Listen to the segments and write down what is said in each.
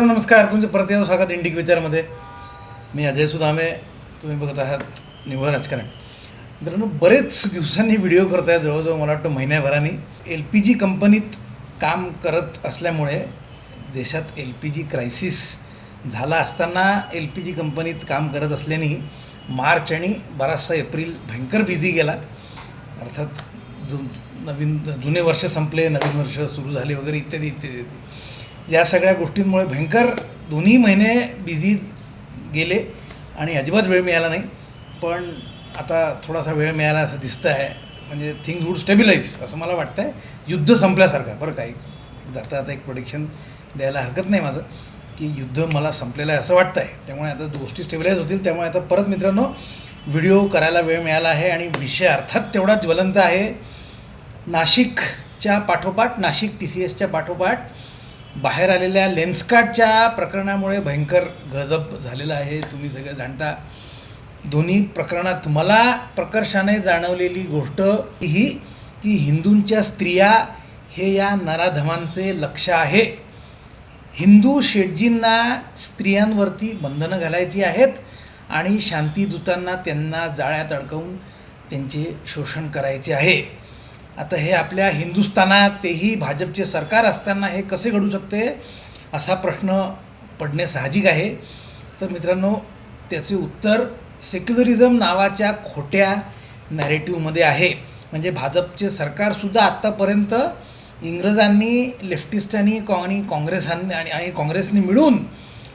नमस्कार, तुमचं परत एकदा स्वागत इंडिक विचारमध्ये. मी अजय सुदामे, तुम्ही बघत आहात निव्वळ राजकारण. मित्रांनो, बरेच दिवसांनी व्हिडिओ करत आहे, जवळजवळ मला वाटतं महिन्याभराने. LPG कंपनीत काम करत असल्यामुळे देशात LPG क्रायसिस झाला असताना LPG कंपनीत काम करत असल्याने मार्च आणि बराचसा एप्रिल भयंकर बिझी गेला. अर्थात जुने वर्ष संपले, नवीन वर्ष सुरू झाले वगैरे इत्यादी इत्यादी. या सगळ्या गोष्टींमुळे भयंकर दोन्ही महिने बिझी गेले आणि अजिबात वेळ मिळाला नाही. पण आता थोडासा वेळ मिळाला असं दिसतं आहे. म्हणजे थिंग्स वूड स्टेबिलाईज असं मला वाटतं आहे. युद्ध संपल्यासारखं. बरं, काही आता एक प्रोडिक्शन द्यायला हरकत नाही माझं, की युद्ध मला संपलेलं आहे असं वाटतं आहे. त्यामुळे आता गोष्टी स्टेबिलाईज होतील. त्यामुळे आता परत मित्रांनो व्हिडिओ करायला वेळ मिळाला आहे आणि विषय अर्थात तेवढा ज्वलंत आहे. नाशिकच्या पाठोपाठ, नाशिक TCSच्या पाठोपाठ बाहेर आलेल्या लेन्सकार्टच्या प्रकरणामुळे भयंकर गजब झालेलं आहे. तुम्ही सगळे जाणता. दोन्ही प्रकरणात मला प्रकर्षाने जाणवलेली गोष्ट ही की हिंदूंच्या स्त्रिया हे या नराधमांचे लक्ष्य आहे. हिंदू शेठजींना स्त्रियांवरती बंधनं घालायची आहेत आणि शांतीदूतांना त्यांना जाळ्यात अडकवून त्यांचे शोषण करायचे आहे. आता हे आपल्या हिंदुस्थानात, तेही भाजपचे सरकार असताना हे कसे घडू शकते असा प्रश्न पडणे साहजिक आहे. तर मित्रांनो, त्याचे उत्तर सेक्युलरिझम नावाच्या खोट्या नॅरेटिव्हमध्ये आहे. म्हणजे भाजपचे सरकारसुद्धा आत्तापर्यंत इंग्रजांनी, लेफ्टिस्टांनी आणि काँग्रेसनी मिळून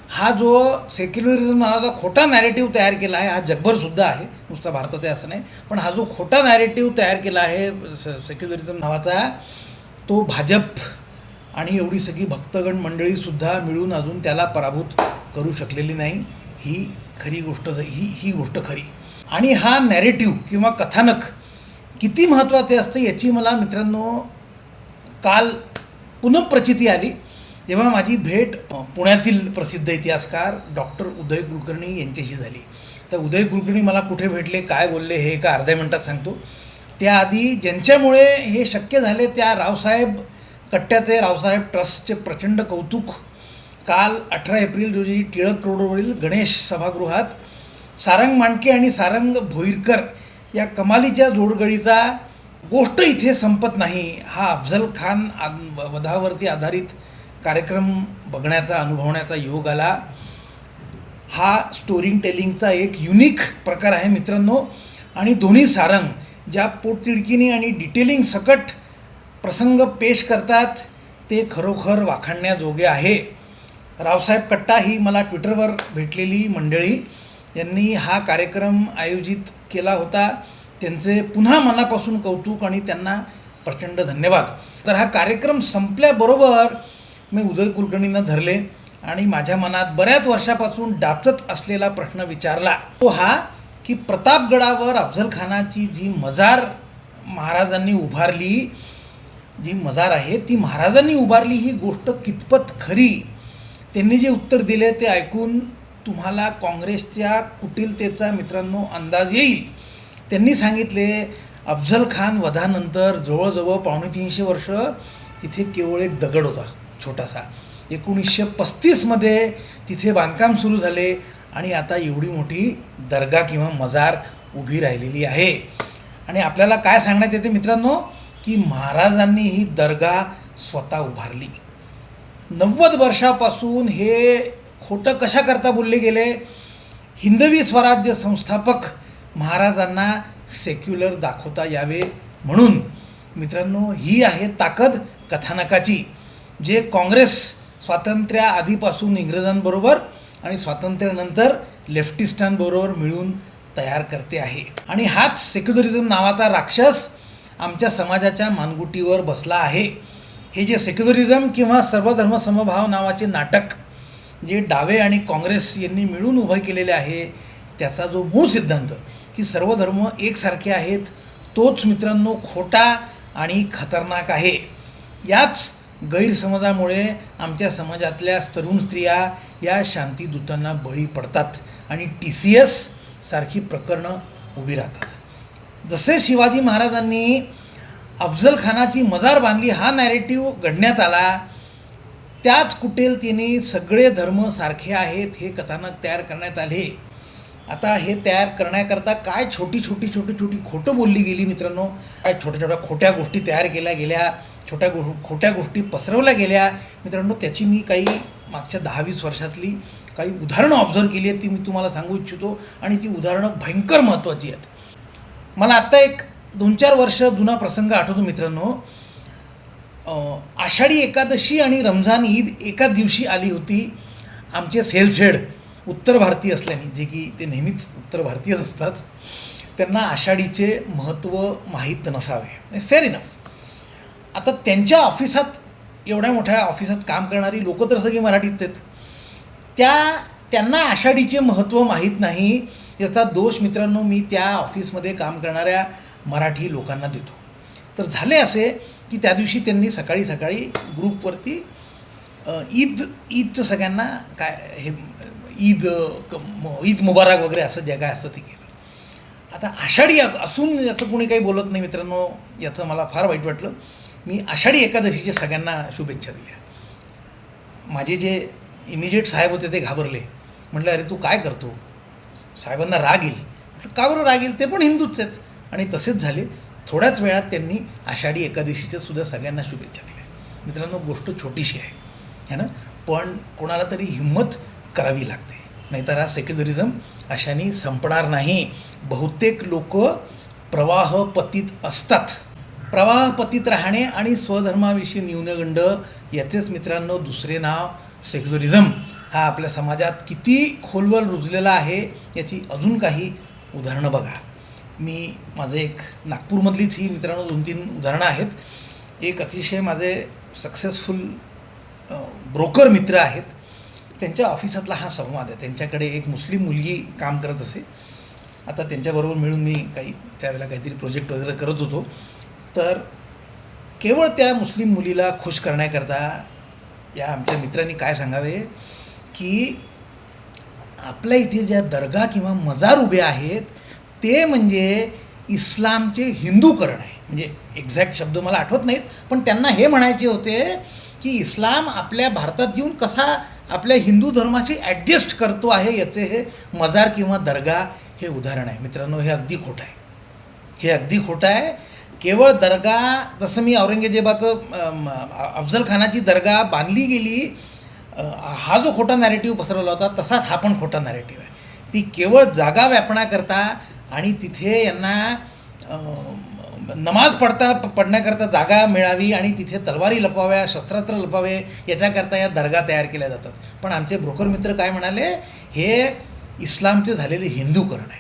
हा जो सेक्युलरिझम नावाचा खोटा नॅरेटिव्ह तयार केला आहे, हा जगभरसुद्धा आहे, नुसता भारतात आहे असं नाही, पण हा जो खोटा नॅरेटिव्ह तयार केला आहे सेक्युलरिझम नावाचा, तो भाजप आणि एवढी सगळी भक्तगण मंडळीसुद्धा मिळून अजून त्याला पराभूत करू शकलेली नाही. ही खरी गोष्ट, ही गोष्ट खरी. आणि हा नॅरेटिव्ह किंवा कथानक किती महत्त्वाचे असते याची मला मित्रांनो काल पुनःप्रचिती आली, जेव्हा माझी भेट पुण्यातील प्रसिद्ध इतिहासकार डॉक्टर उदय कुलकर्णी यांच्याशी झाली. तर उदय कुलकर्णी मला कुठे भेटले, काय बोलले, हे एका अर्ध्या मिनटात सांगतो. त्याआधी ज्यांच्यामुळे हे शक्य झाले त्या रावसाहेब कट्ट्याचे, रावसाहेब ट्रस्टचे प्रचंड कौतुक. काल 18 एप्रिल रोजी टिळक रोडवरील गणेश सभागृहात सारंग मांडके आणि सारंग भोईरकर या कमालीच्या जोडगडीचा गोष्ट इथे संपत नाही हा अफजल खान वधावरती आधारित कार्यक्रम बघण्याचा, अनुभवण्याचा योग आला. हा स्टोरी टेलिंगचा एक युनिक प्रकार आहे मित्रांनो. आणि दोन्ही सारंग ज्या पोटतिडकीने आणि डिटेलिंग सकट प्रसंग पेश करतात ते खरोखर वाखाणण्याजोगे आहे. रावसाहेब कट्टा ही मला ट्विटरवर भेटलेली मंडळी, यांनी हा कार्यक्रम आयोजित केला होता. त्यांचे पुन्हा मनापासून कौतुक आणि त्यांना प्रचंड धन्यवाद. तर हा कार्यक्रम संपल्याबरोबर मी उदय कुलकर्णींना धरले आणि माझ्या मनात बऱ्याच वर्षापासून डाचत असलेला प्रश्न विचारला. तो हा की प्रतापगडावर अफजल खानाची जी मजार महाराजांनी उभारली, जी मजार आहे ती महाराजांनी उभारली, ही गोष्ट कितपत खरी. त्यांनी जे उत्तर दिले ते ऐकून तुम्हाला काँग्रेसच्या कुटिलतेचा मित्रांनो अंदाज येईल. त्यांनी सांगितले अफजल खान वधानंतर जवळजवळ 350 वर्ष तिथे केवळ एक दगड होता छोटासा. 1935मध्ये तिथे बांधकाम सुरू झाले आणि आता एवढी मोठी दर्गा किंवा मजार उभी राहिलेली आहे. आणि आपल्याला काय सांगण्यात येते मित्रांनो, की महाराजांनी ही दर्गा स्वतः उभारली. 90 वर्षापासून हे खोटं कशाकरता बोलले गेले? हिंदवी स्वराज्य संस्थापक महाराजांना सेक्युलर दाखवता यावे म्हणून. मित्रांनो, ही आहे ताकद कथानकाची, जे काँग्रेस स्वातंत्र्याआधीपासून इंग्रजांबरोबर आणि स्वातंत्र्यानंतर लेफ्टिस्टांबरोबर मिळून तयार करते आहे. आणि हाच सेक्युलरिझम नावाचा राक्षस आमच्या समाजाच्या मानगुटीवर बसला आहे. हे जे सेक्युलरिझम किंवा सर्वधर्म समभाव नावाचे नाटक जे डावे आणि काँग्रेस यांनी मिळून उभे केलेले आहे, त्याचा जो मूळ सिद्धांत की सर्व धर्म एकसारखे आहेत, तोच मित्रांनो खोटा आणि खतरनाक आहे. याच गैरसमजामुळे आमच्या समाजातल्या तरुण स्त्रिया या शांतीदूतांना बळी पडतात आणि TCS सारखी प्रकरणं उभी राहतात. जसे शिवाजी महाराजांनी अफजल खानाची मजार बांधली हा नॅरेटिव्ह घडण्यात आला, त्याच कुटिलतेने सगळे धर्म सारखे आहेत हे कथानक तयार करण्यात आले. आता हे तयार करण्याकरता काय छोटी खोटं बोलली गेली मित्रांनो, काय छोट्या खोट्या गोष्टी तयार केल्या गेल्या, खोट्या गोष्टी पसरवल्या गेल्या मित्रांनो. त्याची मी काही मागच्या 10-20 वर्षातली काही उदाहरणं ऑब्झर्व केली आहेत, ती मी तुम्हाला सांगू इच्छितो आणि ती उदाहरणं भयंकर महत्त्वाची आहेत. मला आत्ता एक 2-4 वर्ष जुना प्रसंग आठवतो मित्रांनो. आषाढी एकादशी आणि रमजान ईद एकाच दिवशी आली होती. आमचे सेल्स हेड उत्तर भारतीय असल्याने, जे की ते नेहमीच उत्तर भारतीयच असतात, त्यांना आषाढीचे महत्त्व माहीत नसावे, फेअर इनफ. आता त्यांच्या ऑफिसात, एवढ्या मोठ्या ऑफिसात काम करणारी लोकं तर सगळी मराठीत आहेत, त्यांना आषाढीचे महत्त्व माहीत नाही. याचा दोष मित्रांनो मी त्या ऑफिसमध्ये काम करणाऱ्या मराठी लोकांना देतो. तर झाले असे की त्या दिवशी त्यांनी सकाळी ग्रुपवरती ईदचं सगळ्यांना काय हे ईद मुबारक वगैरे असं जे काय असतं ते केलं. आता आषाढी असून याचं कोणी काही बोलत नाही मित्रांनो, याचं मला फार वाईट वाटलं. मी आषाढी एकादशीच्या सगळ्यांना शुभेच्छा दिल्या. माझे जे इमिजिएट साहेब होते ते घाबरले, म्हटलं अरे तू काय करतो, साहेबांना राग येईल. म्हटलं का बरं राग येईल, ते पण हिंदूच आहेत. आणि तसेच झाले. थोड्याच वेळात त्यांनी आषाढी एकादशीच्या सुद्धा सगळ्यांना शुभेच्छा दिल्या. मित्रांनो गोष्ट छोटीशी आहे ना, पण कोणाला तरी हिंमत करावी लागते, नाहीतर हा सेक्युलरिझम अशाने संपणार नाही. बहुतेक लोक प्रवाहपतीत असतात. प्रवाहपतीत राहणे आणि स्वधर्माविषयी न्यूनगंड याचेच मित्रांनो दुसरे नाव सेक्युलरिझम. हा आपल्या समाजात किती खोलवर रुजलेला आहे याची अजून काही उदाहरणं बघा. मी माझे एक नागपूरमधलीच ही मित्रांनो 2-3 उदाहरणं आहेत. एक अतिशय माझे सक्सेसफुल ब्रोकर मित्र आहेत, त्यांच्या ऑफिसातला हा संवाद आहे. त्यांच्याकडे एक मुस्लिम मुलगी काम करत असे. आता त्यांच्याबरोबर मिळून मी त्यावेळेला काहीतरी प्रोजेक्ट वगैरे करत होतो. तर केवळ त्या मुस्लिम मुलीला खुश करण्याकरता या आमच्या मित्रांनी काय सांगावे की आपल्या इथे ज्या दर्गा किंवा मजार उभे आहेत ते म्हणजे इस्लामचे हिंदूकरण आहे. म्हणजे एक्झॅक्ट शब्द मला आठवत नाहीत, पण त्यांना हे म्हणायचे होते की इस्लाम आपल्या भारतात येऊन कसा आपल्या हिंदू धर्माशी ॲडजस्ट करतो आहे याचे हे मजार किंवा दर्गा हे उदाहरण आहे. मित्रांनो हे अगदी खोटं आहे, हे अगदी खोटं आहे. केवळ दर्गा, जसं मी औरंगजेबाचं अफजल खानाची दर्गा बांधली गेली हा जो खोटा नॅरेटिव्ह पसरवला होता तसाच हा पण खोटा नॅरेटिव्ह आहे. ती केवळ जागा व्यापण्याकरता आणि तिथे यांना नमाज पडण्याकरता जागा मिळावी आणि तिथे तलवारी लपवाव्या, शस्त्रास्त्र लपवावे याच्याकरता या दर्गा तयार केल्या जातात. पण आमचे ब्रोकर मित्र काय म्हणाले, हे इस्लामचे झालेले हिंदूकरण आहे.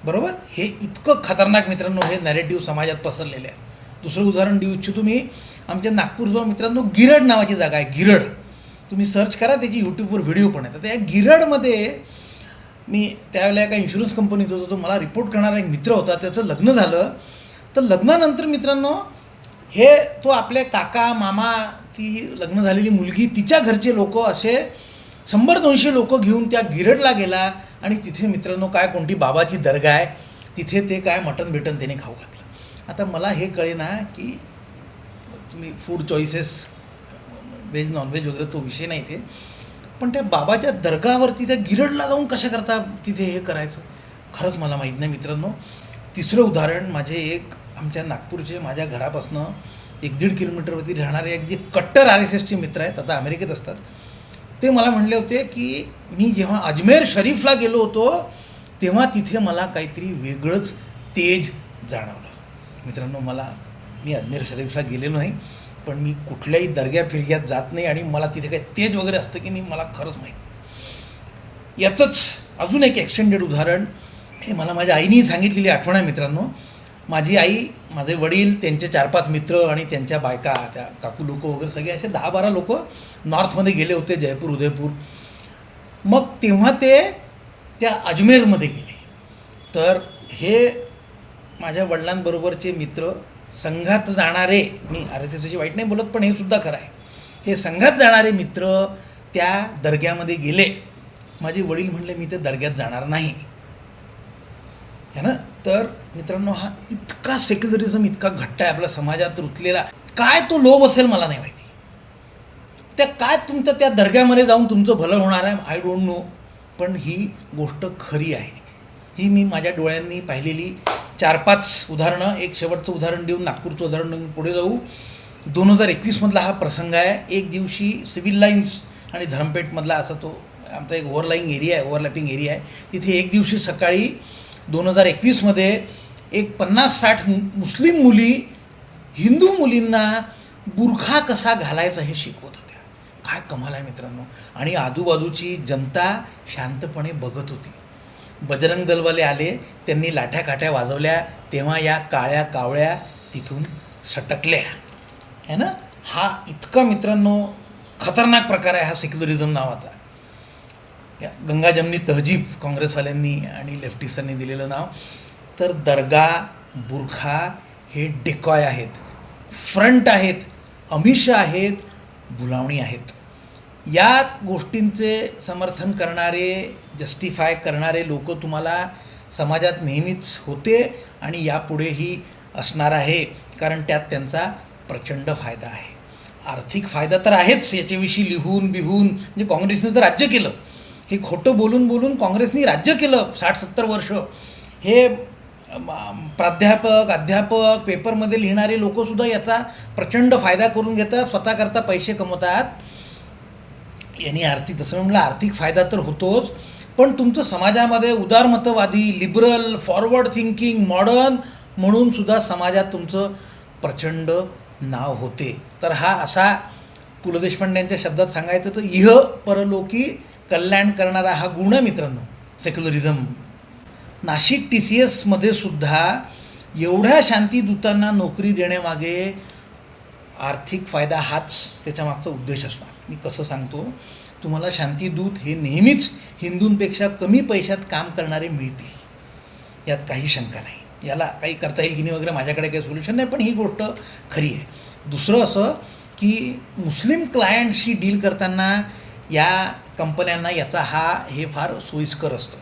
बरोबर, हे इतकं खतरनाक मित्रांनो हे नॅरेटिव्ह समाजात पसरलेले आहे. दुसरं उदाहरण देऊ इच्छितो मी. आमच्या नागपूरजवळ मित्रांनो गिरड नावाची जागा आहे. गिरड तुम्ही सर्च करा, त्याची यूट्यूबवर व्हिडिओ पण येतात. त्या गिरडमध्ये मी त्यावेळेला एका इन्शुरन्स कंपनीत होतो. तो मला रिपोर्ट करणारा एक मित्र होता, त्याचं लग्न झालं. तर लग्नानंतर मित्रांनो तो आपले काका मामा, ती लग्न झालेली मुलगी, तिच्या घरचे लोक असे 100-200 लोक घेऊन त्या गिरडला गेला आणि तिथे मित्रांनो काय कोणती बाबाची दर्गा आहे, तिथे ते काय मटण त्याने खाऊ घातलं. आता मला हे कळेना की तुम्ही फूड चॉईसेस व्हेज नॉनव्हेज वगैरे तो विषय नाही ते, पण त्या बाबाच्या दर्गावरती त्या गिरडला जाऊन कशा करता तिथे हे करायचं खरंच मला माहीत नाही मित्रांनो. तिसरं उदाहरण, माझे एक आमच्या नागपूरचे माझ्या घरापासनं 1-1.5 किलोमीटरवरती राहणारे अगदी कट्टर RSSचे मित्र आहेत, आता अमेरिकेत असतात. ते मला म्हणले होते की मी जेव्हा अजमेर शरीफला गेलो होतो तेव्हा तिथे मला काहीतरी वेगळंच तेज जाणवलं. मित्रांनो मी अजमेर शरीफला गेलेलो नाही, पण मी कुठल्याही दर्ग्या फिरग्यात जात नाही आणि मला तिथे काही तेज वगैरे असतं की नाही मला खरंच माहीत. याचंच अजून एक एक्सटेंडेड उदाहरण, हे मला माझ्या आईने सांगितलेली आठवण आहे मित्रांनो. माझी आई, माझे वडील, त्यांचे 4-5 मित्र आणि त्यांच्या बायका, त्या काकू लोक वगैरे सगळे असे 10-12 लोक नॉर्थमध्ये गेले होते, जयपूर, उदयपूर. मग तेव्हा ते त्या अजमेरमध्ये गेले. तर हे माझ्या वडिलांबरोबरचे मित्र, संघात जाणारे, मी RSSची वाईट नाही बोलत पण हे सुद्धा खरं आहे, हे संघात जाणारे मित्र त्या दर्ग्यामध्ये गेले. माझे वडील म्हणले मी ते दर्ग्यात जाणार नाही है ना. तर मित्रांनो हा इतका सेक्युलरिझम इतका घट्ट आहे आपल्या समाजात रुतलेला, काय तो लोभ असेल मला नाही माहिती. त्या काय तुमचं त्या दर्ग्यामध्ये जाऊन तुमचं भलं होणार आहे, आय डोंट नो, पण ही गोष्ट खरी आहे. ही मी माझ्या डोळ्यांनी पाहिलेली 4-5 उदाहरणं, एक शेवटचं उदाहरण देऊन, नागपूरचं उदाहरण देऊन पुढे जाऊ. 2021मधला हा प्रसंग आहे. एक दिवशी सिव्हिल लाईन्स आणि धरमपेठमधला असा तो आमचा एक ओव्हरलॅपिंग एरिया आहे. तिथे एक दिवशी सकाळी 2021मध्ये एक 50-60 मुस्लिम मुली हिंदू मुलींना बुरखा कसा घालायचा हे शिकवत होत्या. काय कमाल आहे मित्रांनो. आणि आजूबाजूची जनता शांतपणे बघत होती. बजरंग दलवाले आले, त्यांनी लाठ्या काठ्या वाजवल्या, तेव्हा या काळ्या कावळ्या तिथून सटकल्या है ना. हा इतका मित्रांनो खतरनाक प्रकार आहे हा सेक्युलरिझम नावाचा. या गंगा जमनी तहजीब काँग्रेसवाल्यांनी आणि लेफ्टिस्टांनी दिलेलं नाव. तर दर्गा, बुरखा हे डेकॉय आहेत, फ्रंट आहेत, आमिष आहेत, भुलावणी आहेत. याच गोष्टींचे समर्थन करणारे, जस्टिफाय करणारे लोक तुम्हाला समाजात नेहमीच होते आणि यापुढेही असणार आहे, कारण त्यात त्यांचा प्रचंड फायदा आहे. आर्थिक फायदा तर आहेच, याच्याविषयी लिहून बिहून. म्हणजे काँग्रेसने तर राज्य केलं, हे खोटं बोलून बोलून काँग्रेसने राज्य केलं 60-70 वर्ष. हे प्राध्यापक, अध्यापक, पेपरमध्ये लिहिणारे लोकंसुद्धा याचा प्रचंड फायदा करून घेतात, स्वतःकरता पैसे कमवतात. यांनी तसं म्हणलं आर्थिक फायदा तर होतोच, पण तुमचं समाजामध्ये उदारमतवादी, लिबरल, फॉरवर्ड थिंकिंग, मॉडर्न म्हणून सुद्धा समाजात तुमचं प्रचंड नाव होते. तर हा असा पु ल देशपांड्यांच्या शब्दात सांगायचं तर इह परलोकी कल्याण करणारा हा गुण आहे मित्रांनो सेक्युलरिझम. नाशिक TCSमध्ये सुद्धा एवढ्या शांतीदूतांना नोकरी देण्यामागे आर्थिक फायदा हाच त्याच्यामागचा उद्देश असणार. मी कसं सांगतो तुम्हाला, शांतीदूत हे नेहमीच हिंदूंपेक्षा कमी पैशात काम करणारे मिळतील, यात काही शंका नाही. याला काही करता येईल की नाही वगैरे माझ्याकडे काही सोल्युशन नाही, पण ही गोष्ट खरी आहे. दुसरं असं की मुस्लिम क्लायंटशी डील करताना या कंपन्यांना हे फार सोयीस्कर असतं.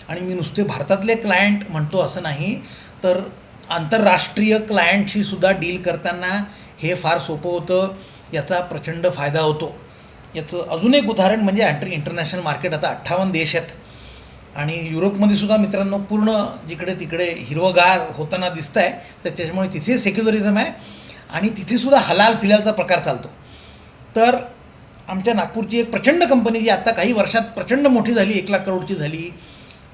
आणि मी नुसते भारतातले क्लायंट म्हणतो असं नाही, तर आंतरराष्ट्रीय क्लायंटशी सुद्धा डील करताना हे फार सोपं होतं, याचा प्रचंड फायदा होतो. याचं अजून एक उदाहरण म्हणजे इंटरनॅशनल मार्केट आता 58 देश आहेत आणि युरोपमध्ये सुद्धा मित्रांनो पूर्ण जिकडे तिकडे हिरवगार होताना दिसतं आहे, तर त्याच्यामुळे तिथे सेक्युलरिझम आहे आणि तिथेसुद्धा हलाल फिलालचा प्रकार चालतो. तर आमच्या नागपूरची एक प्रचंड कंपनी जी आता काही वर्षात प्रचंड मोठी झाली, 1 लाख करोडची झाली,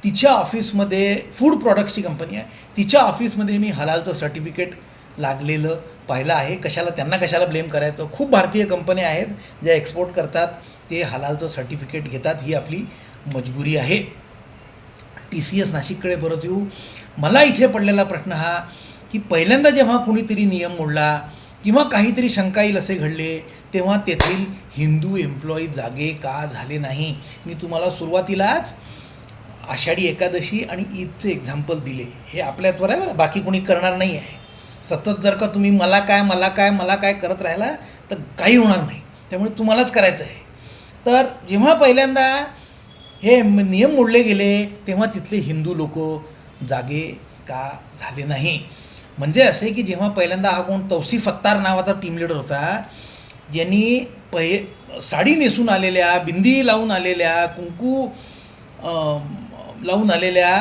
तिच्या ऑफिसमध्ये फूड प्रॉडक्ट्सची कंपनी आहे, तिच्या ऑफिसमध्ये मी हलालचं सर्टिफिकेट लागलेलं पाहिलं आहे. त्यांना कशाला ब्लेम करायचं. खूप भारतीय कंपन्या आहेत ज्या एक्सपोर्ट करतात, ते हलालचं सर्टिफिकेट घेतात, ही आपली मजबुरी आहे. TCS नाशिककडे परत येऊ. मला इथे पडलेला प्रश्न हा की पहिल्यांदा जेव्हा कुणीतरी नियम मोडला किंवा काहीतरी शंका येईल असे घडले, तेव्हा तेथील हिंदू एम्प्लॉई जागे का झाले नाही. मी तुम्हाला सुरुवातीलाच आषाढी एकादशी आणि ईदचे एक्झाम्पल दिले. हे आपल्याचवर आहे बरं, बाकी कोणी करणार नाही आहे. सतत जर का तुम्ही मला काय करत राहिला तर काही होणार नाही. त्यामुळे तुम्हालाच करायचं आहे. तर जेव्हा पहिल्यांदा हे नियम मोडले गेले तेव्हा तिथले हिंदू लोक जागे का झाले नाही. म्हणजे असे की जेव्हा पहिल्यांदा हा कोण तौसिफ अत्तार नावाचा टीम लीडर होता, ज्यांनी साडी नेसून आलेल्या, बिंदी लावून आलेल्या, कुंकू लावून आलेल्या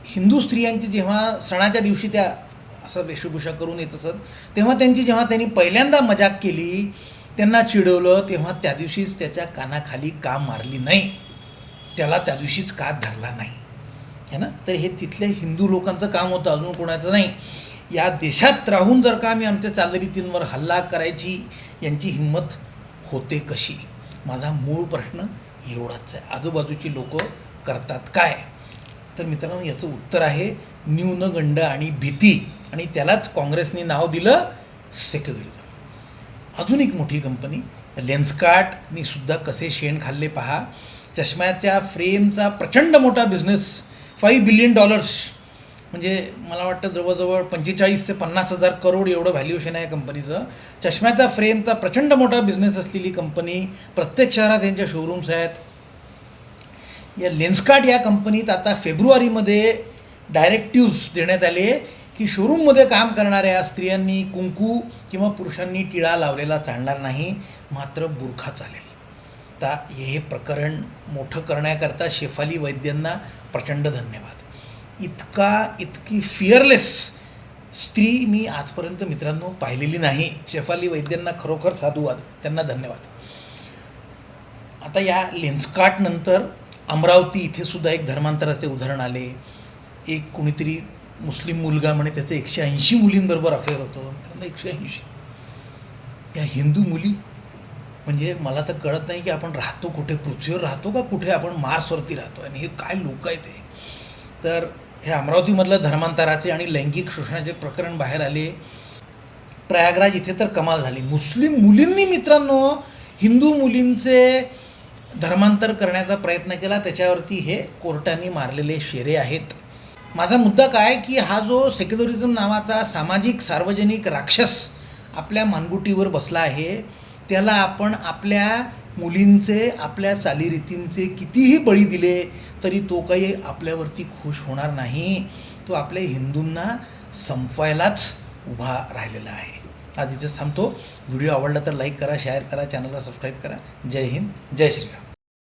हिंदू स्त्रियांची जेव्हा सणाच्या दिवशी त्या असं वेशभूषा करून येत असत, तेव्हा त्यांनी पहिल्यांदा मजाक केली, त्यांना चिडवलं, तेव्हा त्या दिवशीच त्याच्या कानाखाली का मारली नाही, त्याला त्या दिवशीच का धरला नाही है ना. तर हे तिथल्या हिंदू लोकांचं काम होतं, अजून कोणाचं नाही. या देशात राहून जर का आम्ही आमच्या चालरीतींवर हल्ला करायची यांची हिंमत होते कशी. माझा मूळ प्रश्न एवढाच आहे, आजूबाजूची लोक करतात काय. तर मित्रांनो याचं उत्तर आहे न्यूनगंड आणि भीती, आणि त्यालाच काँग्रेसने नाव दिलं सेक्युलरिझम. अजून एक मोठी कंपनी लेन्सकार्टनी सुद्धा कसे शेण खाल्ले पहा. चष्म्याच्या फ्रेमचा प्रचंड मोठा बिझनेस, $5 बिलियन, म्हणजे मला वाटतं जवळजवळ 45 ते 50 हजार करोड एवढं व्हॅल्युएशन आहे कंपनीचं. चष्म्याचा फ्रेमचा प्रचंड मोठा बिझनेस असलेली कंपनी, प्रत्येक शहरात यांच्या शोरूम्स आहेत. या लेन्सकार्ट या कंपनीत आता फेब्रुवारीमध्ये डायरेक्टिव्स देण्यात आले की शोरूममध्ये काम करणाऱ्या स्त्रियांनी कुंकू किंवा पुरुषांनी टिळा लावलेला चालणार नाही, मात्र बुरखा चालेल. आता हे प्रकरण मोठं करण्याकरता शेफाली वैद्यांना प्रचंड धन्यवाद. इतकी फिअरलेस स्त्री मी आजपर्यंत मित्रांनो पाहिलेली नाही. शेफाली वैद्यांना खरोखर साधुवाद, त्यांना धन्यवाद. आता या लेन्सकार्टनंतर अमरावती इथे सुद्धा एक धर्मांतराचे उदाहरण आले. एक कोणीतरी मुस्लिम मुलगा म्हणे त्याचं 180 मुलींबरोबर अफेअर होतं. 180 या हिंदू मुली. म्हणजे मला तर कळत नाही की आपण राहतो कुठे, पृथ्वीवर राहतो का कुठे आपण मार्सवरती राहतो, आणि हे काय लोक आहेत ते. तर हे अमरावतीमधलं धर्मांतराचे आणि लैंगिक शोषणाचे प्रकरण बाहेर आले. प्रयागराज इथे तर कमाल झाली. मुस्लिम मुलींनी मित्रांनो हिंदू मुलींचे धर्मांतर करण्याचा प्रयत्न केला. त्याच्यावरती हे कोर्टाने मारलेले शेरे आहेत. माझा मुद्दा काय की हा जो सेक्युलरिझम नावाचा सामाजिक सार्वजनिक राक्षस आपल्या मानगुटीवर बसला आहे, त्याला आपण आपल्या मुलींचे, आपल्या चालीरीतींचे कितीही बळी दिले तरी तो काही आपल्यावरती खुश होणार नाही. तो आपल्या हिंदूंना संपवायलाच उभा राहिलेला आहे. आज इथेच थांबतो. व्हिडिओ आवडला तर लाईक करा, शेअर करा, चॅनलला सबस्क्राईब करा. जय हिंद, जय श्रीराम.